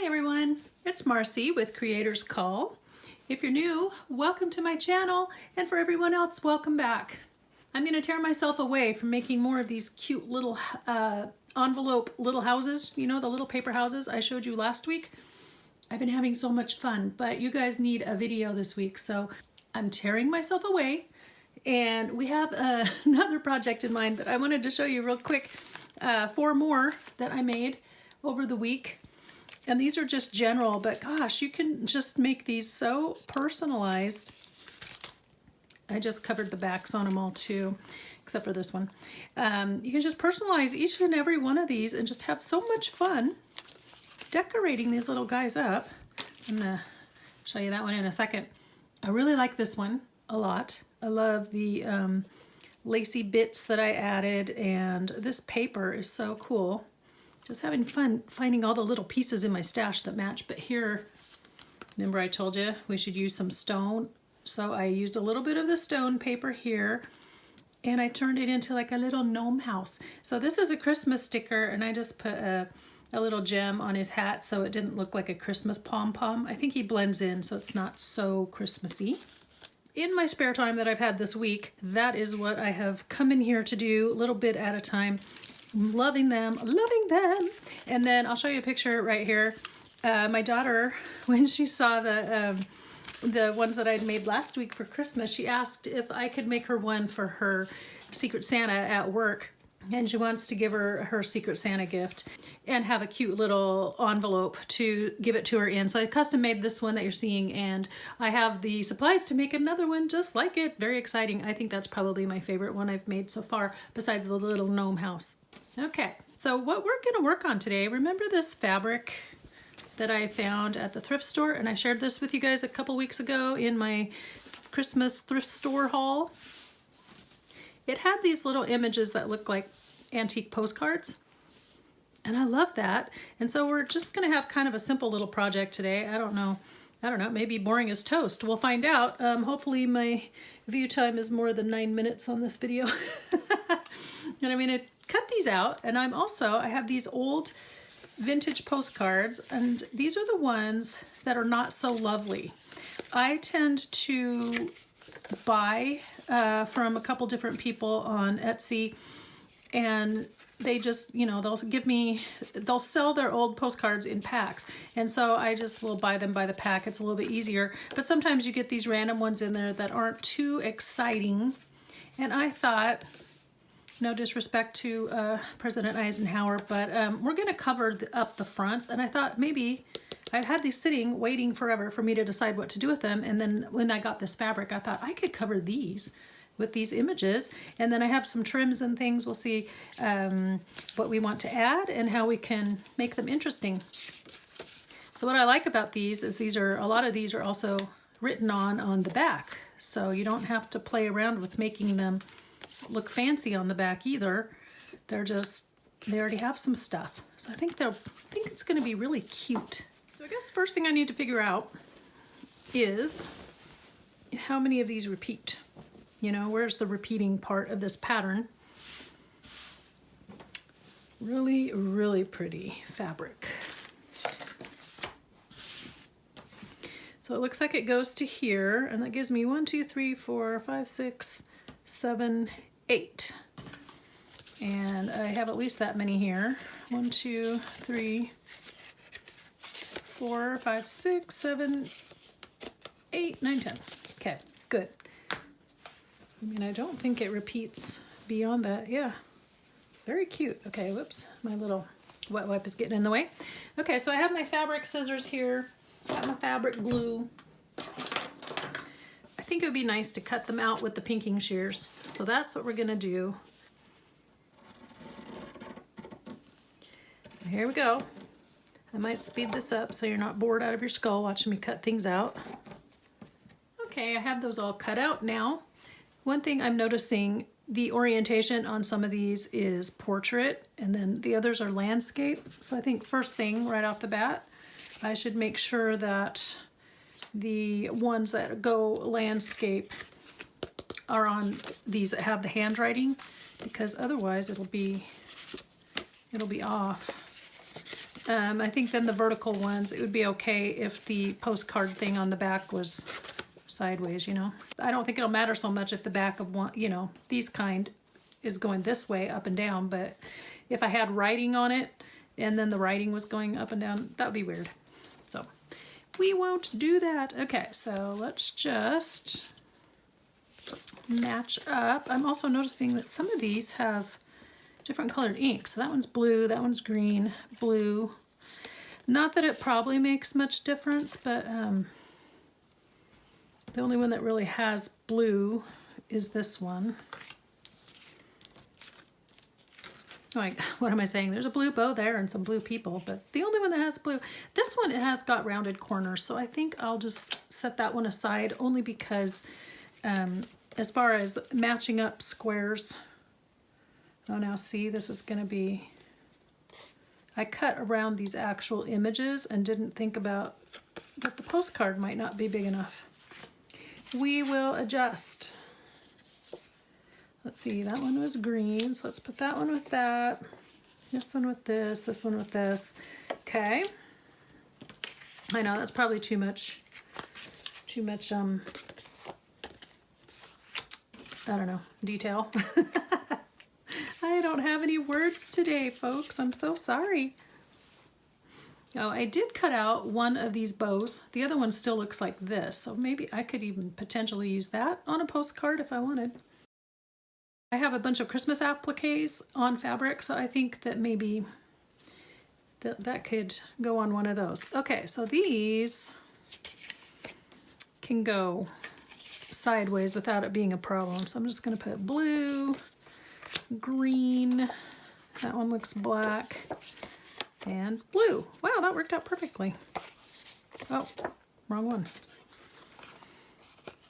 Hi everyone, it's Marcy with Creators Call. If you're new, welcome to my channel, and for everyone else, welcome back. I'm going to tear myself away from making more of these cute little envelope little houses, you know, the little paper houses I showed you last week. I've been having so much fun, but you guys need a video this week, so I'm tearing myself away, and we have another project in mind, but I wanted to show you real quick 4 more that I made over the week. And these are just general, but gosh, you can just make these so personalized. I just covered the backs on them all too, except for this one. You can just personalize each and every one of these and just have so much fun decorating these little guys up. I'm gonna show you that one in a second. I really like this one a lot. I love the lacy bits that I added, and this paper is so cool. Just having fun finding all the little pieces in my stash that match. But here, remember I told you we should use some stone. So I used a little bit of the stone paper here, and I turned it into like a little gnome house. So this is a Christmas sticker, and I just put a little gem on his hat so it didn't look like a Christmas pom-pom. I think he blends in so it's not so Christmassy. In my spare time that I've had this week, that is what I have come in here to do, a little bit at a time. Loving them, loving them. And then I'll show you a picture right here. My daughter, when she saw the ones that I'd made last week for Christmas, she asked if I could make her one for her Secret Santa at work. And she wants to give her Secret Santa gift and have a cute little envelope to give it to her in. So I custom made this one that you're seeing, and I have the supplies to make another one just like it. Very exciting. I think that's probably my favorite one I've made so far, besides the little gnome house. Okay, so what we're gonna work on today, remember this fabric that I found at the thrift store? And I shared this with you guys a couple weeks ago in my Christmas thrift store haul. It had these little images that look like antique postcards, and I love that. And so we're just gonna have kind of a simple little project today. I don't know, maybe boring as toast. We'll find out. Hopefully my view time is more than 9 minutes on this video. And I'm gonna cut these out, and I have these old vintage postcards, and these are the ones that are not so lovely. I tend to buy from a couple different people on Etsy, and they just, you know, they'll sell their old postcards in packs, and so I just will buy them by the pack. It's a little bit easier, but sometimes you get these random ones in there that aren't too exciting. And I thought, no disrespect to President Eisenhower, but we're gonna cover up the fronts, and I thought maybe I've had these sitting waiting forever for me to decide what to do with them, and then when I got this fabric, I thought I could cover these with these images, and then I have some trims and things. We'll see what we want to add and how we can make them interesting. So what I like about these is a lot of these are also written on the back, so you don't have to play around with making them look fancy on the back either. They already have some stuff. So I think it's going to be really cute. So I guess the first thing I need to figure out is how many of these repeat. You know, where's the repeating part of this pattern? Really, really pretty fabric. So it looks like it goes to here, and that gives me 1, 2, 3, 4, 5, 6, 7, 8. And I have at least that many here. 1, 2, 3, 4, 5, 6, 7, 8, 9, 10. Okay, good. I mean, I don't think it repeats beyond that. Yeah, very cute. Okay, whoops, my little wet wipe is getting in the way. Okay, so I have my fabric scissors here. Got my fabric glue. I think it would be nice to cut them out with the pinking shears. So that's what we're gonna do. Here we go. I might speed this up so you're not bored out of your skull watching me cut things out. Okay, I have those all cut out now. One thing I'm noticing, the orientation on some of these is portrait, and then the others are landscape. So I think first thing right off the bat, I should make sure that the ones that go landscape are on these that have the handwriting, because otherwise it'll be off. I think then the vertical ones, it would be okay if the postcard thing on the back was sideways, you know. I don't think it'll matter so much if the back of one, you know, these kind is going this way up and down, but if I had writing on it and then the writing was going up and down, that would be weird. So we won't do that. Okay, so let's just match up. I'm also noticing that some of these have different colored ink. So that one's blue, that one's green, blue. Not that it probably makes much difference, but the only one that really has blue is this one. Like, what am I saying? There's a blue bow there and some blue people, but the only one that has blue, this one, it has got rounded corners. So I think I'll just set that one aside only because as far as matching up squares, oh, now see, this is going to be, I cut around these actual images and didn't think about that the postcard might not be big enough. We will adjust. Let's see, that one was green, so let's put that one with that. This one with this one with this. Okay. I know that's probably too much, I don't know, detail. I don't have any words today, folks. I'm so sorry. Oh, I did cut out one of these bows. The other one still looks like this, so maybe I could even potentially use that on a postcard if I wanted. I have a bunch of Christmas appliques on fabric, so I think that maybe that could go on one of those. Okay, so these can go sideways without it being a problem. So I'm just going to put blue, green, that one looks black, and blue. Wow, that worked out perfectly. Oh, wrong one.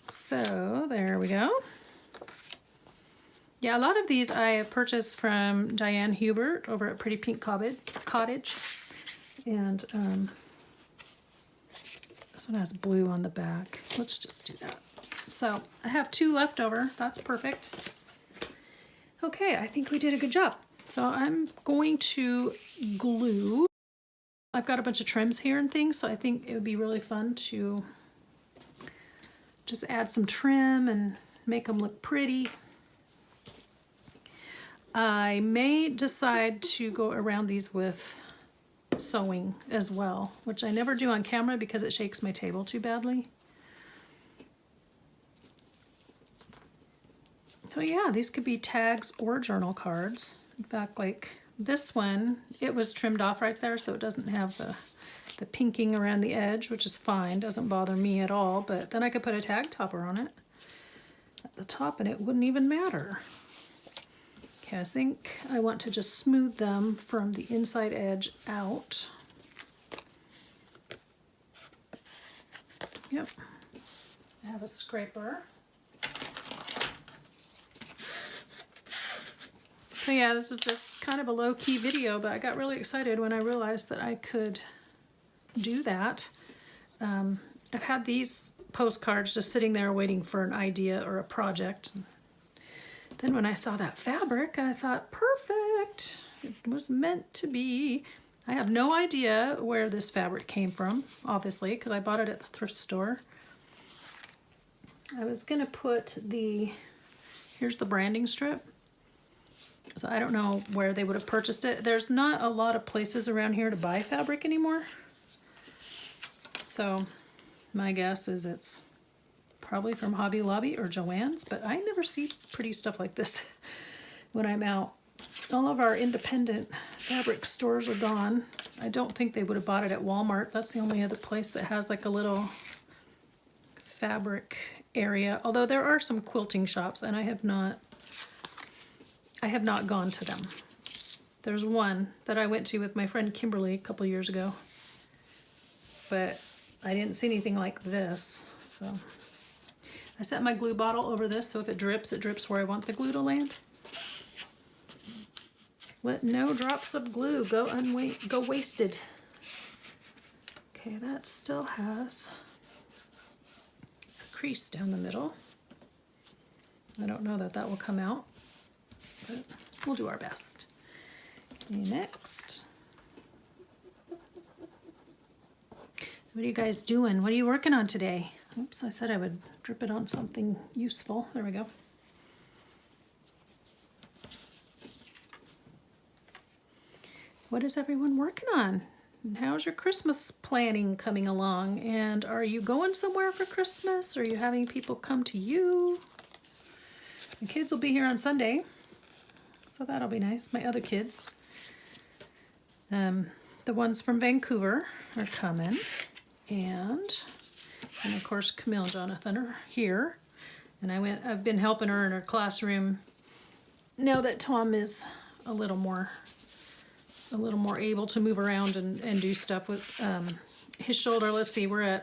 So there we go. Yeah, a lot of these I have purchased from Diane Hubert over at Pretty Pink Cottage. And this one has blue on the back. Let's just do that. So I have 2 left over. That's perfect. Okay, I think we did a good job. So I'm going to glue. I've got a bunch of trims here and things, so I think it would be really fun to just add some trim and make them look pretty. I may decide to go around these with sewing as well, which I never do on camera because it shakes my table too badly. So yeah, these could be tags or journal cards. In fact, like this one, it was trimmed off right there, so it doesn't have the pinking around the edge, which is fine, doesn't bother me at all. But then I could put a tag topper on it at the top and it wouldn't even matter. Okay, I think I want to just smooth them from the inside edge out. Yep, I have a scraper. So yeah, this is just kind of a low-key video, but I got really excited when I realized that I could do that. I've had these postcards just sitting there waiting for an idea or a project. Then when I saw that fabric, I thought, perfect. It was meant to be. I have no idea where this fabric came from, obviously, because I bought it at the thrift store. I was gonna put here's the branding strip. So I don't know where they would have purchased it. There's not a lot of places around here to buy fabric anymore. So my guess is it's probably from Hobby Lobby or Joann's, but I never see pretty stuff like this when I'm out. All of our independent fabric stores are gone. I don't think they would have bought it at Walmart. That's the only other place that has like a little fabric area. Although there are some quilting shops and I have not gone to them. There's one that I went to with my friend Kimberly a couple years ago, but I didn't see anything like this. So I set my glue bottle over this, so if it drips where I want the glue to land. Let no drops of glue go wasted. Okay, that still has a crease down the middle. I don't know that will come out, but we'll do our best. Okay, next. What are you guys doing? What are you working on today? Oops, I said I would drip it on something useful. There we go. What is everyone working on? And how's your Christmas planning coming along? And are you going somewhere for Christmas? Or are you having people come to you? The kids will be here on Sunday, so that'll be nice. My other kids, the ones from Vancouver are coming, and of course Camille and Jonathan are here. And I've been helping her in her classroom now that Tom is a little more able to move around and do stuff with his shoulder. Let's see, when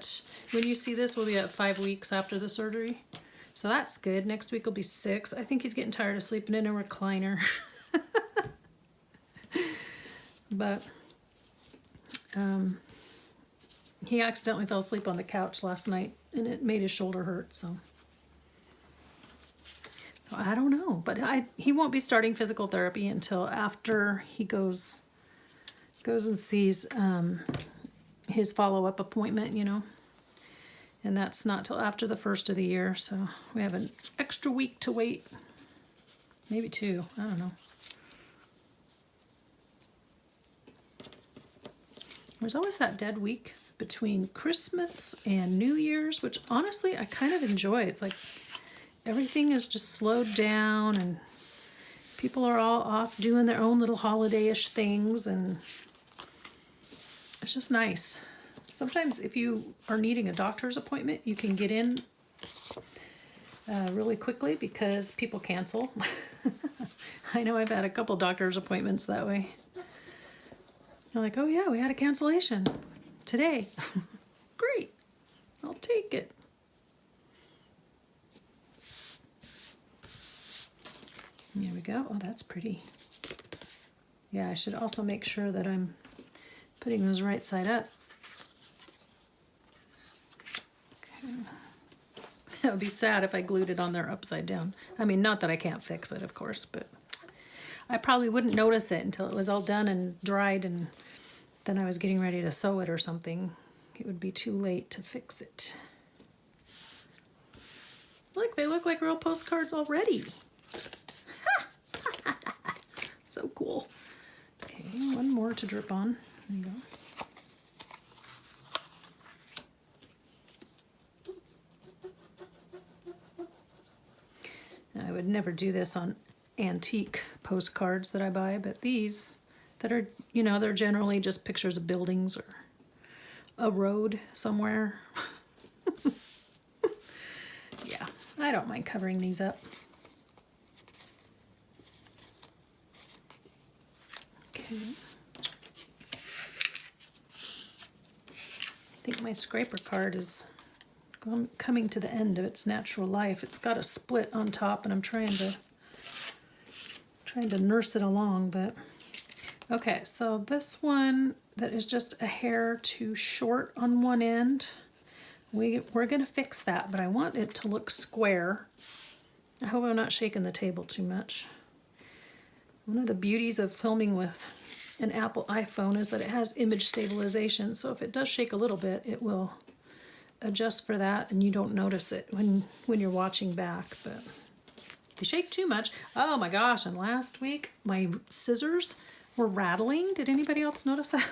you see this, we'll be at 5 weeks after the surgery. So that's good. Next week will be 6. I think he's getting tired of sleeping in a recliner. But he accidentally fell asleep on the couch last night and it made his shoulder hurt. So I don't know, but he won't be starting physical therapy until after he goes and sees his follow-up appointment, you know. And that's not till after the 1st of the year, so we have an extra week to wait. Maybe 2, I don't know. There's always that dead week between Christmas and New Year's, which honestly I kind of enjoy. It's like everything is just slowed down and people are all off doing their own little holiday-ish things, and it's just nice. Sometimes if you are needing a doctor's appointment, you can get in really quickly because people cancel. I know I've had a couple doctor's appointments that way. You're like, oh yeah, we had a cancellation today. Great, I'll take it. There we go. Oh, that's pretty. Yeah, I should also make sure that I'm putting those right side up. Okay. It would be sad if I glued it on there upside down. I mean, not that I can't fix it, of course, but I probably wouldn't notice it until it was all done and dried and then I was getting ready to sew it or something. It would be too late to fix it. Look, they look like real postcards already. So cool. Okay, one more to drip on. There you go. Now, I would never do this on antique postcards that I buy, but these that are, you know, they're generally just pictures of buildings or a road somewhere. Yeah, I don't mind covering these up. Okay. I think my scraper card is coming to the end of its natural life. It's got a split on top and I'm trying to nurse it along, but okay, so this one that is just a hair too short on one end, we're gonna fix that, but I want it to look square. I hope I'm not shaking the table too much. One of the beauties of filming with an Apple iPhone is that it has image stabilization, so if it does shake a little bit, it will adjust for that and you don't notice it when you're watching back. But if you shake too much, oh my gosh, and last week my scissors were rattling. Did anybody else notice that?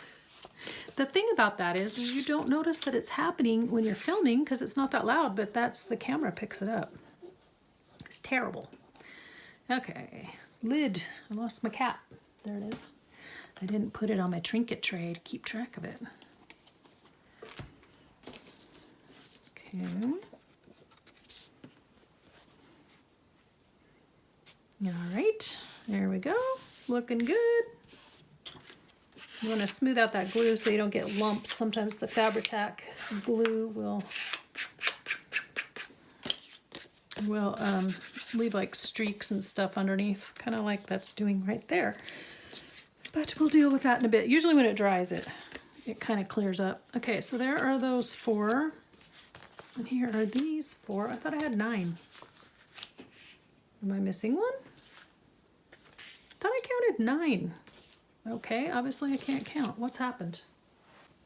The thing about that is you don't notice that it's happening when you're filming because it's not that loud, but that's the camera picks it up. It's terrible. Okay, lid. I lost my cap. There it is. I didn't put it on my trinket tray to keep track of it. Okay. All right, there we go. Looking good. You want to smooth out that glue so you don't get lumps. Sometimes the Fabri-Tac glue will leave like streaks and stuff underneath, kind of like that's doing right there. But we'll deal with that in a bit. Usually when it dries, it kind of clears up. Okay, so there are those 4. And here are these 4. I thought I had 9. Am I missing one? I thought I counted 9. Okay, obviously I can't count. What's happened?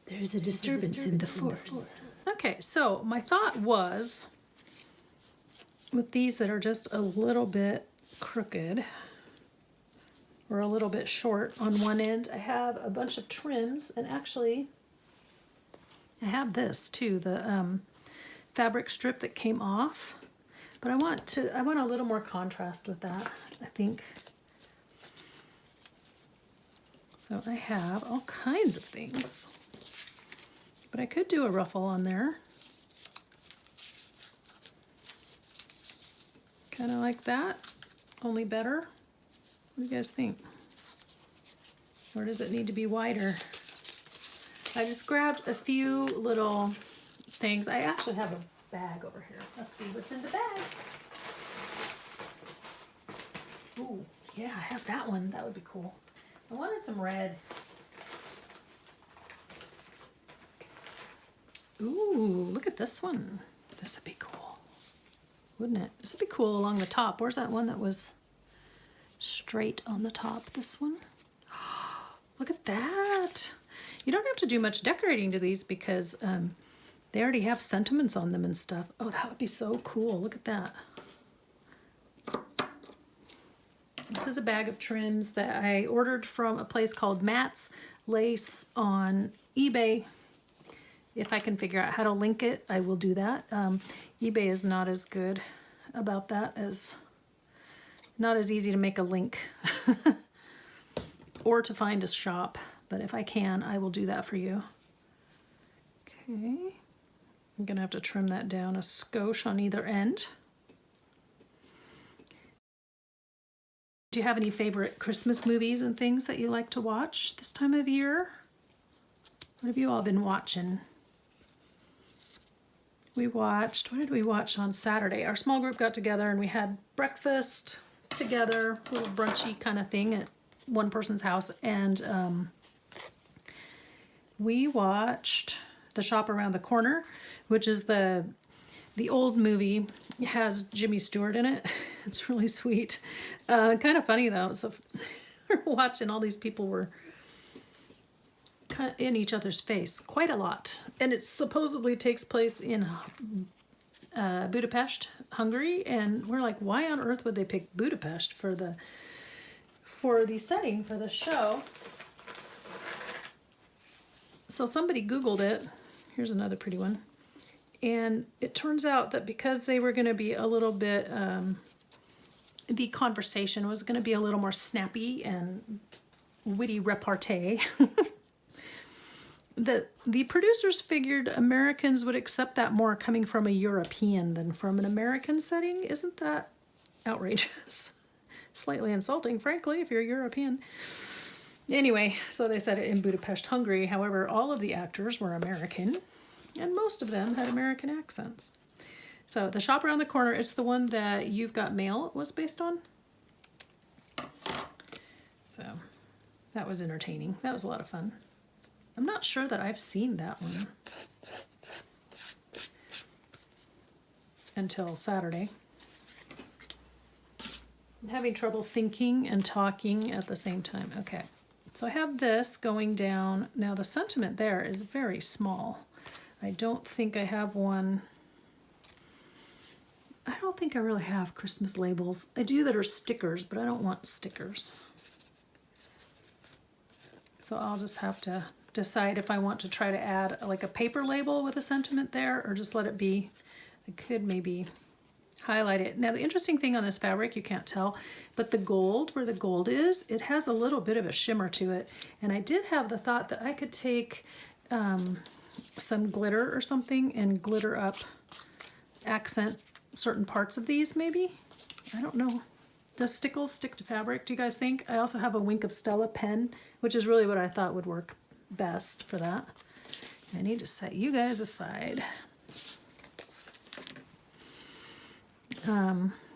There's a disturbance in the force. Okay, so my thought was, with these that are just a little bit crooked, or a little bit short on one end, I have a bunch of trims, and actually, I have this too, the fabric strip that came off, but I want a little more contrast with that, I think. So I have all kinds of things, but I could do a ruffle on there. Kind of like that, only better. What do you guys think? Or does it need to be wider? I just grabbed a few little things. I actually have a bag over here. Let's see what's in the bag. Ooh, yeah, I have that one. That would be cool. I wanted some red. Ooh, look at this one. This would be cool, wouldn't it? This would be cool along the top. Where's that one that was straight on the top? This one. Look at that. You don't have to do much decorating to these because they already have sentiments on them and stuff. Oh, that would be so cool. Look at that. This is a bag of trims that I ordered from a place called Matt's Lace on eBay. If I can figure out how to link it, I will do that. eBay is not as good about that, not as easy to make a link or to find a shop. But if I can, I will do that for you. Okay. I'm gonna have to trim that down a skosh on either end. Do you have any favorite Christmas movies and things that you like to watch this time of year? What have you all been watching? We watched, what did we watch on Saturday? Our small group got together and we had breakfast together, a little brunchy kind of thing at one person's house. And we watched The Shop Around the Corner, which is the old movie. It has Jimmy Stewart in it. It's really sweet. Kind of funny though. So we're watching, all these people were in each other's face quite a lot. And it supposedly takes place in Budapest, Hungary. And we're like, why on earth would they pick Budapest for the setting for the show? So somebody Googled it. Here's another pretty one. And it turns out that because they were going to be a little bit, the conversation was going to be a little more snappy and witty repartee, that the producers figured Americans would accept that more coming from a European than from an American setting. Isn't that outrageous? Slightly insulting, frankly, if you're European. Anyway, so they said it in Budapest, Hungary. However, all of the actors were American, and most of them had American accents. So The Shop Around the Corner, it's the one that You've Got Mail was based on. So that was entertaining. That was a lot of fun. I'm not sure that I've seen that one until Saturday. I'm having trouble thinking and talking at the same time. Okay, so I have this going down. Now the sentiment there is very small. I don't think I have one. I don't think I really have Christmas labels. I do that are stickers, but I don't want stickers. So I'll just have to decide if I want to try to add like a paper label with a sentiment there, or just let it be. I could maybe highlight it. Now the interesting thing on this fabric, you can't tell, but the gold, where the gold is, it has a little bit of a shimmer to it. And I did have the thought that I could take some glitter or something and glitter up, accent certain parts of these maybe. I don't know. Does stickles stick to fabric, do you guys think? I also have a Wink of Stella pen, which is really what I thought would work best for that. I need to set you guys aside.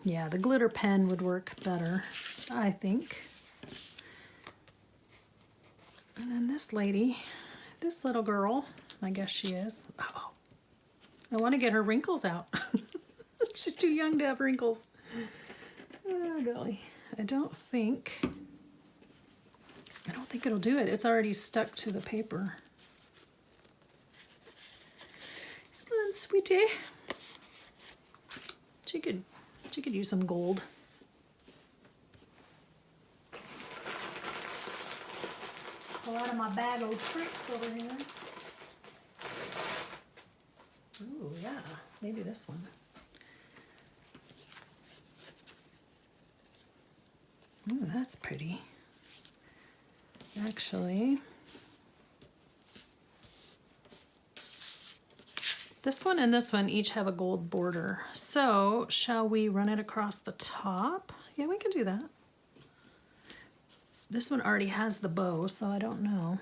Yeah, the glitter pen would work better, I think. And then this lady, this little girl, I guess she is. Oh, I want to get her wrinkles out. She's too young to have wrinkles. Oh, golly. I don't think it'll do it. It's already stuck to the paper. sweetie. She could use some gold. Pull out of my bag of tricks over here. Ooh, yeah, maybe this one. Ooh, that's pretty. Actually, this one and this one each have a gold border. So, shall we run it across the top? Yeah, we can do that. This one already has the bow, so I don't know.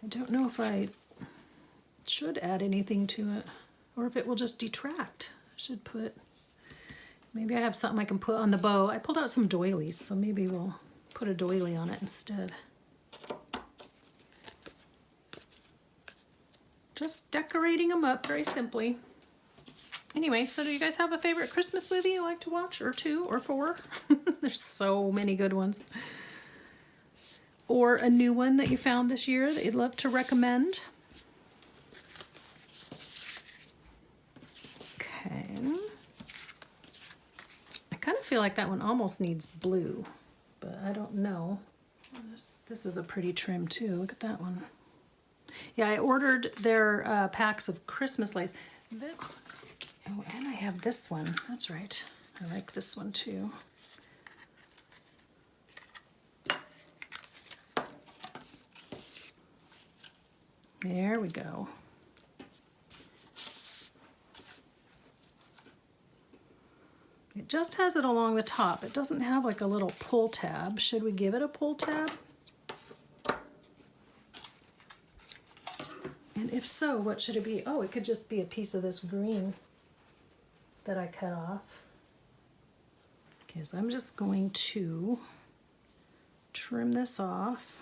I don't know if I should add anything to it or if it will just detract. I should put, maybe I have something I can put on the bow. I pulled out some doilies, so maybe we'll put a doily on it instead. Just decorating them up very simply. Anyway, so do you guys have a favorite Christmas movie you like to watch, or 2 or 4? There's so many good ones. Or a new one that you found this year that you'd love to recommend. Okay. I kind of feel like that one almost needs blue, but I don't know. This is a pretty trim too. Look at that one. Yeah, I ordered their packs of Christmas lights. Oh, and I have this one. That's right. I like this one too. There we go. It just has it along the top. It doesn't have like a little pull tab. Should we give it a pull tab? And if so, what should it be? Oh, it could just be a piece of this green that I cut off. Okay, so I'm just going to trim this off.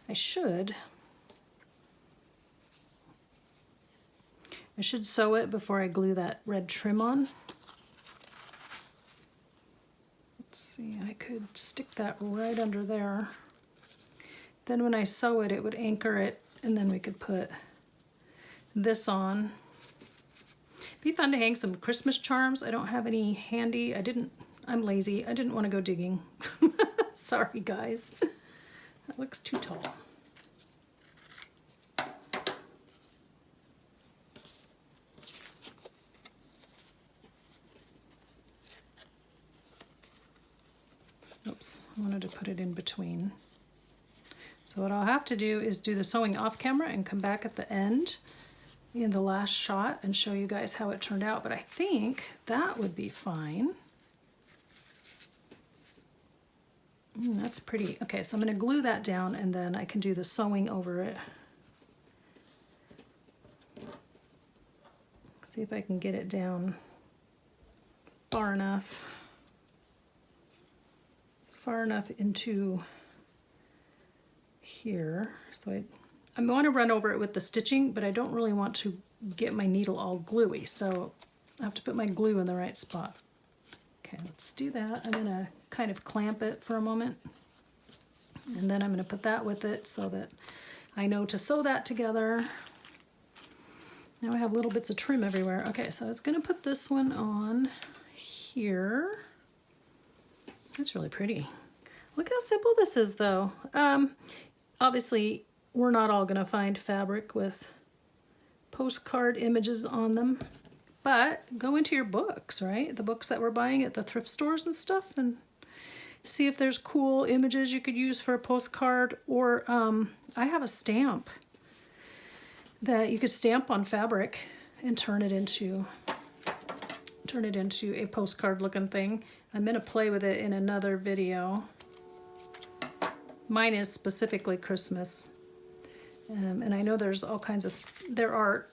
I should sew it before I glue that red trim on. Let's see, I could stick that right under there. Then when I sew it, it would anchor it, and then we could put this on. It'd be fun to hang some Christmas charms. I don't have any handy. I'm lazy. I didn't want to go digging. Sorry, guys. That looks too tall. Oops, I wanted to put it in between. So what I'll have to do is do the sewing off camera and come back at the end in the last shot and show you guys how it turned out. But I think that would be fine. That's pretty. Okay, so I'm going to glue that down and then I can do the sewing over it. See if I can get it down far enough into here. So I want to run over it with the stitching, but I don't really want to get my needle all gluey. So I have to put my glue in the right spot. Okay, let's do that. I'm going to kind of clamp it for a moment. And then I'm going to put that with it so that I know to sew that together. Now I have little bits of trim everywhere. Okay, so I was going to put this one on here. That's really pretty. Look how simple this is though. Obviously, we're not all going to find fabric with postcard images on them. But go into your books, right? The books that we're buying at the thrift stores and stuff, and see if there's cool images you could use for a postcard. Or I have a stamp that you could stamp on fabric and turn it into a postcard looking thing. I'm going to play with it in another video. Mine is specifically Christmas. And I know there's all kinds of, there are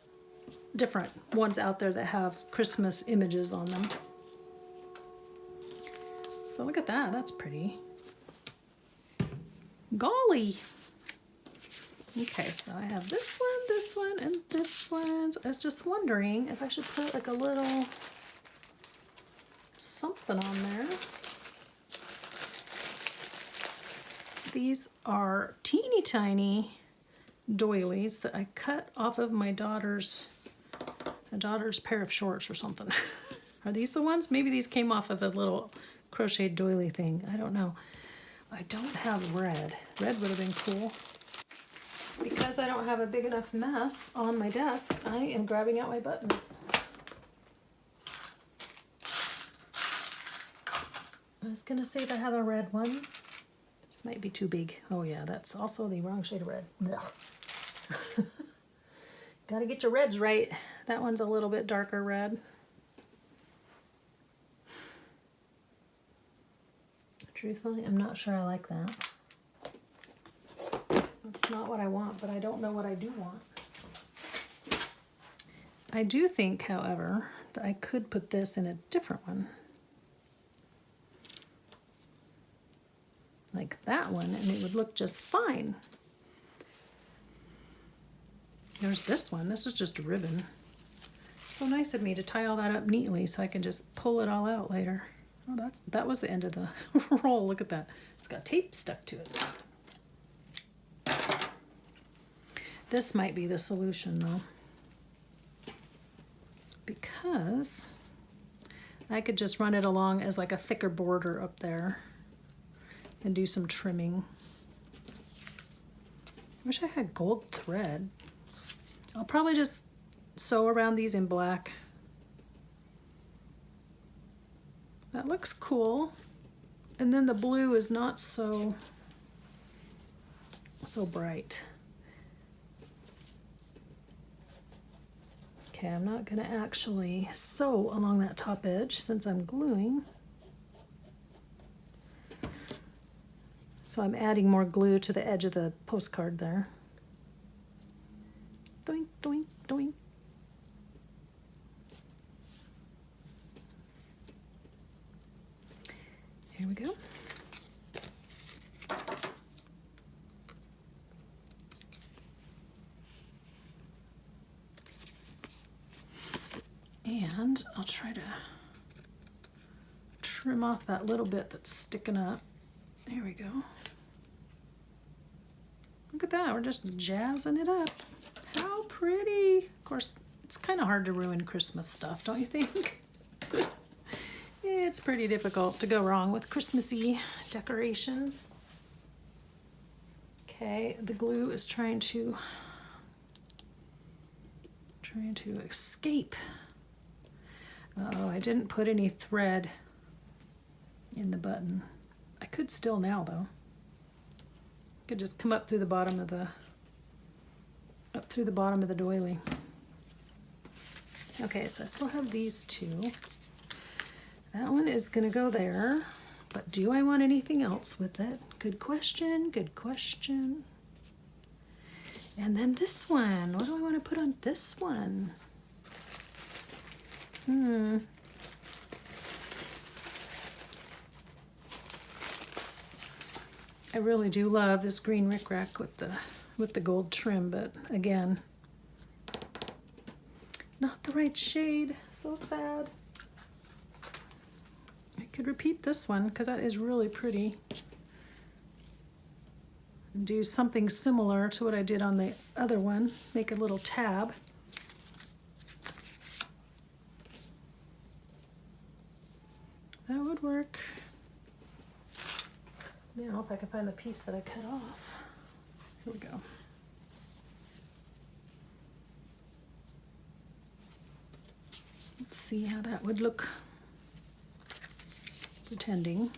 different ones out there that have Christmas images on them. So look at that, that's pretty. Golly. Okay, so I have this one. this one, and this one. So I was just wondering if I should put like a little something on there. These are teeny tiny doilies that I cut off of my daughter's pair of shorts or something. Are these the ones? Maybe these came off of a little crocheted doily thing. I don't know. I don't have red. Red would have been cool. Because I don't have a big enough mess on my desk, I am grabbing out my buttons. I was gonna see if I have a red one. This might be too big. Oh yeah, that's also the wrong shade of red. Gotta get your reds right. That one's a little bit darker red. Truthfully, I'm not sure I like that. That's not what I want, but I don't know what I do want. I do think, however, that I could put this in a different one. Like that one, and it would look just fine. There's this one. This is just a ribbon. So nice of me to tie all that up neatly so I can just pull it all out later. Oh, that was the end of the roll. Look at that. It's got tape stuck to it. This might be the solution though, because I could just run it along as like a thicker border up there and do some trimming. I wish I had gold thread. I'll probably just sew around these in black. That looks cool. And then the blue is not so bright. Okay, I'm not gonna actually sew along that top edge since I'm gluing. So I'm adding more glue to the edge of the postcard there. Doink, doink, doink. Here we go. And I'll try to trim off that little bit that's sticking up. There we go. Look at that, we're just jazzing it up. How pretty. Of course, it's kind of hard to ruin Christmas stuff, don't you think? It's pretty difficult to go wrong with Christmassy decorations. Okay, the glue is trying to escape. Uh-oh, I didn't put any thread in the button. I could still now though. I could just come up through the bottom of the doily. Okay, so I still have these two. That one is gonna go there, but do I want anything else with it? Good question, good question. And then this one, what do I want to put on this one? I really do love this green rickrack with the gold trim, but again, not the right shade. So sad. I could repeat this one because that is really pretty. Do something similar to what I did on the other one. Make a little tab. That would work. Now, if I can find the piece that I cut off. Here we go. Let's see how that would look. Pretending.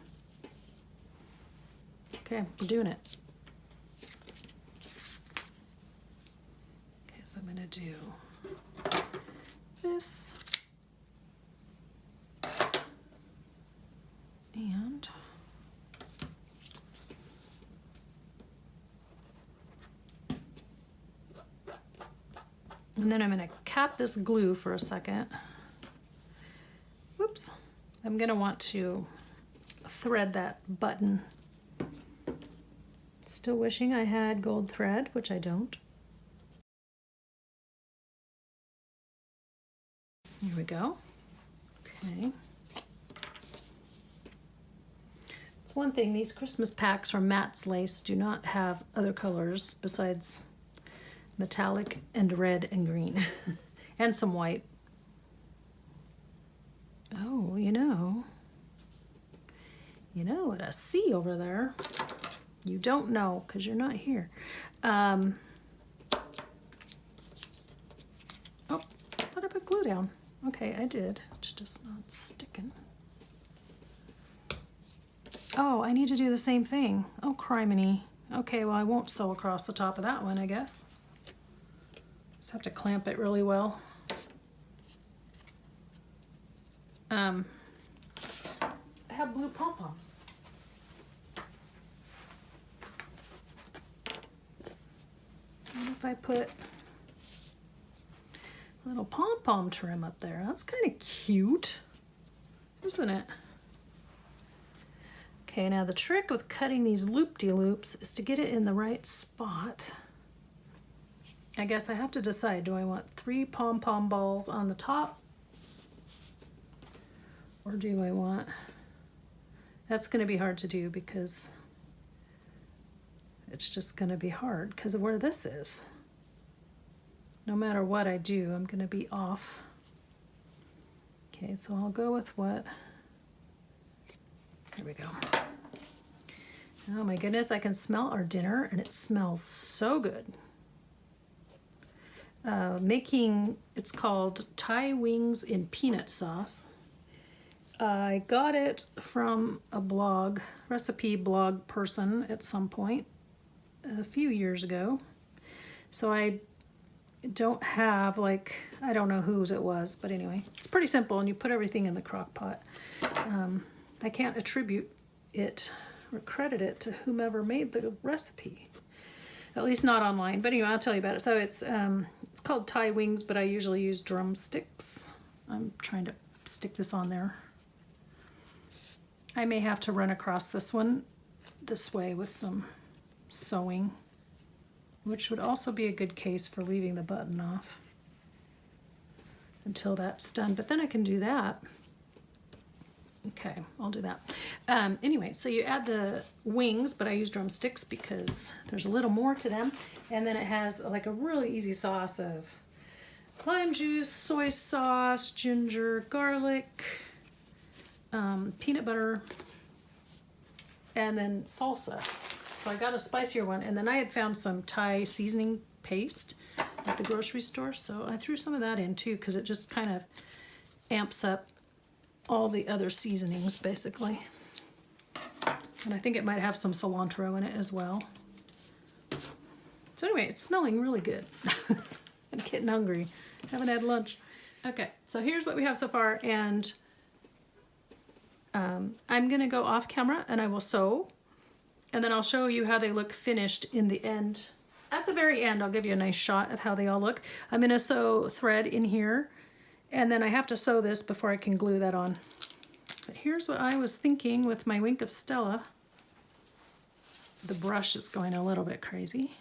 Okay, we're doing it. Okay, so I'm gonna do this. And then I'm going to cap this glue for a second. Whoops. I'm going to want to thread that button. Still wishing I had gold thread, which I don't. Here we go. Okay. It's one thing, these Christmas packs from Matt's Lace do not have other colors besides metallic and red and green and some white. Oh, you know what I see over there? You don't know because you're not here. Oh, I thought I put glue down. Okay, I did. It's just not sticking. Oh, I need to do the same thing. Oh, criminy. Okay, well, I won't sew across the top of that one, I guess. Just have to clamp it really well. I have blue pom-poms. What if I put a little pom-pom trim up there? That's kind of cute, isn't it? Okay, now the trick with cutting these loop-de-loops is to get it in the right spot. I guess I have to decide, do I want 3 pom-pom balls on the top? Or do I want... That's going to be hard to do because it's just going to be hard because of where this is. No matter what I do, I'm going to be off. Okay, so I'll go with what? There we go. Oh my goodness, I can smell our dinner and it smells so good. It's called Thai wings in peanut sauce. I got it from a blog, recipe blog person at some point a few years ago. So I don't have, like, I don't know whose it was, but anyway, it's pretty simple and you put everything in the crock pot. I can't attribute it or credit it to whomever made the recipe, at least not online, but anyway, I'll tell you about it. So it's called Thai wings, but I usually use drumsticks. I'm trying to stick this on there. I may have to run across this one this way with some sewing, which would also be a good case for leaving the button off until that's done, but then I can do that. Okay, I'll do that. Anyway, so you add the wings, but I use drumsticks because there's a little more to them, and then it has like a really easy sauce of lime juice, soy sauce, ginger, garlic, peanut butter, and then salsa. So I got a spicier one, and then I had found some Thai seasoning paste at the grocery store, so I threw some of that in too because it just kind of amps up all the other seasonings basically. And I think it might have some cilantro in it as well. So anyway, it's smelling really good. I'm getting hungry. Haven't had lunch. Okay, so here's what we have so far, and I'm gonna go off camera and I will sew, and then I'll show you how they look finished in the end. At the very end, I'll give you a nice shot of how they all look. I'm gonna sew thread in here, and then I have to sew this before I can glue that on. But here's what I was thinking with my Wink of Stella. The brush is going a little bit crazy.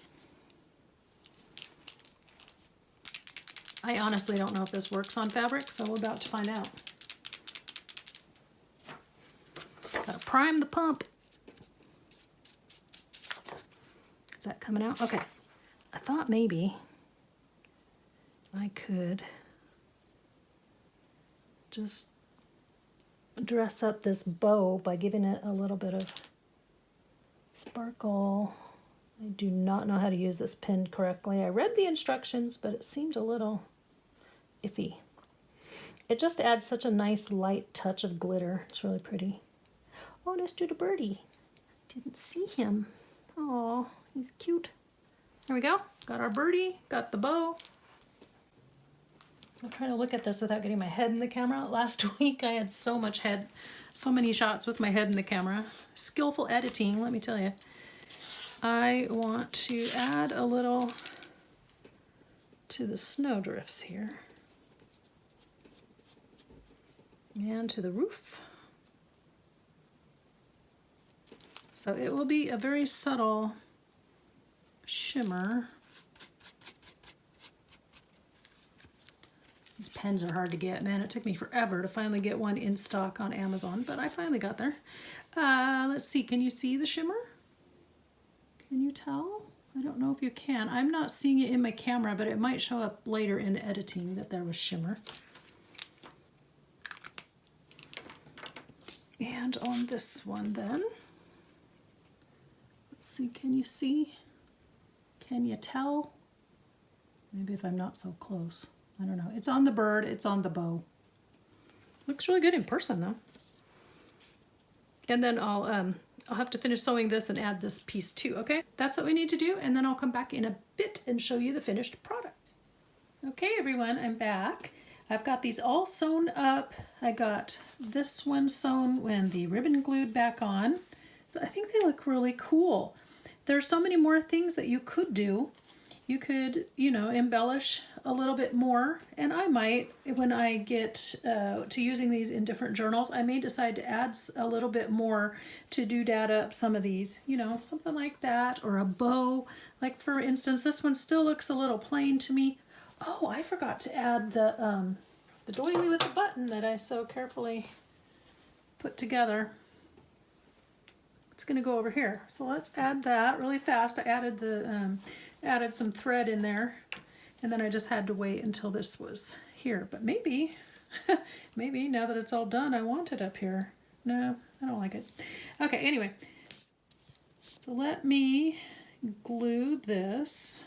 I honestly don't know if this works on fabric, so we're about to find out. Gotta prime the pump. Is that coming out? Okay. I thought maybe I could just dress up this bow by giving it a little bit of sparkle. I do not know how to use this pin correctly. I read the instructions, but it seemed a little iffy. It just adds such a nice light touch of glitter. It's really pretty. Oh, let's do the birdie. Didn't see him. Oh, he's cute. There we go. Got our birdie, got the bow. I'm trying to look at this without getting my head in the camera. Last week I had so many shots with my head in the camera. Skillful editing, let me tell you. I want to add a little to the snowdrifts here. And to the roof. So it will be a very subtle shimmer. These pens are hard to get. Man, it took me forever to finally get one in stock on Amazon, but I finally got there. Let's see, can you see the shimmer? Can you tell? I don't know if you can. I'm not seeing it in my camera, but it might show up later in the editing that there was shimmer. And on this one then, let's see, can you see? Can you tell? Maybe if I'm not so close. I don't know. It's on the bird, it's on the bow. Looks really good in person though. And then I'll have to finish sewing this and add this piece too, okay? That's what we need to do, and then I'll come back in a bit and show you the finished product. Okay everyone, I'm back. I've got these all sewn up. I got this one sewn and the ribbon glued back on. So I think they look really cool. There's so many more things that you could do. You could, you know, embellish a little bit more, and I might, when I get to using these in different journals, I may decide to add a little bit more to doodad up some of these, you know, something like that, or a bow. Like for instance, this one still looks a little plain to me. Oh, I forgot to add the doily with the button that I so carefully put together. It's going to go over here. So let's add that really fast. I added the added some thread in there, and then I just had to wait until this was here. But maybe, maybe now that it's all done, I want it up here. No, I don't like it. Okay, anyway. So let me glue this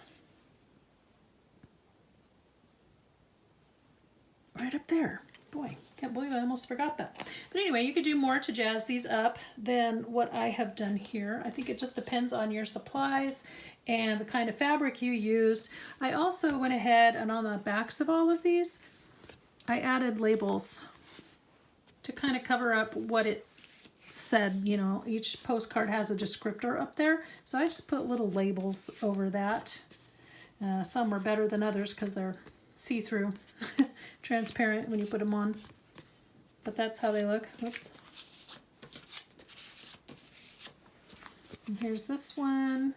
right up there. Boy, can't believe I almost forgot that. But anyway, you could do more to jazz these up than what I have done here. I think it just depends on your supplies and the kind of fabric you used. I also went ahead and on the backs of all of these, I added labels to kind of cover up what it said. You know, each postcard has a descriptor up there. So I just put little labels over that. Some are better than others because they're see-through, transparent when you put them on. But that's how they look. Oops. And here's this one.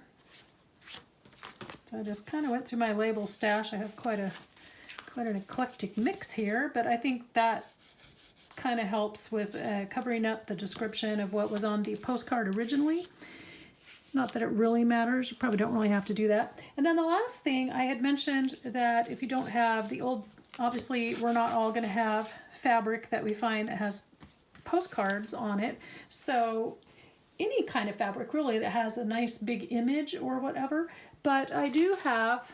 So I just kind of went through my label stash. I have quite an eclectic mix here, but I think that kind of helps with covering up the description of what was on the postcard originally. Not that it really matters. You probably don't really have to do that. And then the last thing, I had mentioned that if you don't have the old, obviously we're not all going to have fabric that we find that has postcards on it. So any kind of fabric really that has a nice big image or whatever. But I do have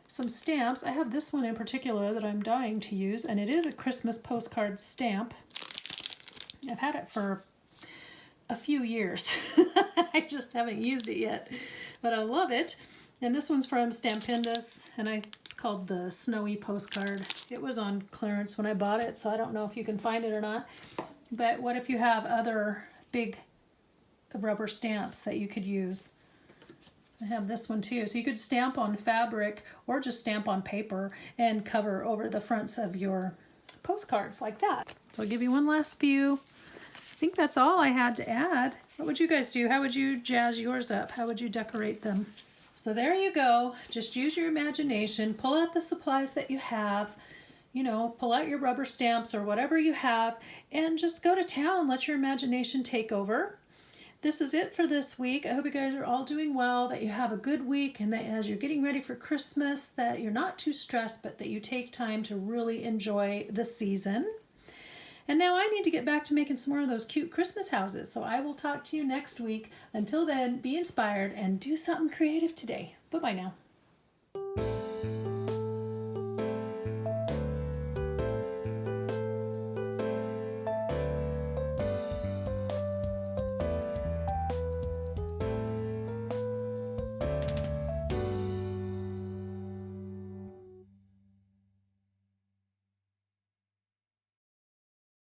some stamps. I have this one in particular that I'm dying to use, and it is a Christmas postcard stamp. I've had it for a few years. I just haven't used it yet, but I love it. And this one's from Stampendous, and it's called the Snowy Postcard. It was on clearance when I bought it, so I don't know if you can find it or not. But what if you have other big rubber stamps that you could use? I have this one too. So you could stamp on fabric or just stamp on paper and cover over the fronts of your postcards like that. So I'll give you one last view. I think that's all I had to add. What would you guys do? How would you jazz yours up? How would you decorate them? So there you go. Just use your imagination. Pull out the supplies that you have. You know, pull out your rubber stamps or whatever you have and just go to town. Let your imagination take over. This is it for this week. I hope you guys are all doing well, that you have a good week, and that as you're getting ready for Christmas, that you're not too stressed, but that you take time to really enjoy the season. And now I need to get back to making some more of those cute Christmas houses. So I will talk to you next week. Until then, be inspired and do something creative today. Bye-bye now.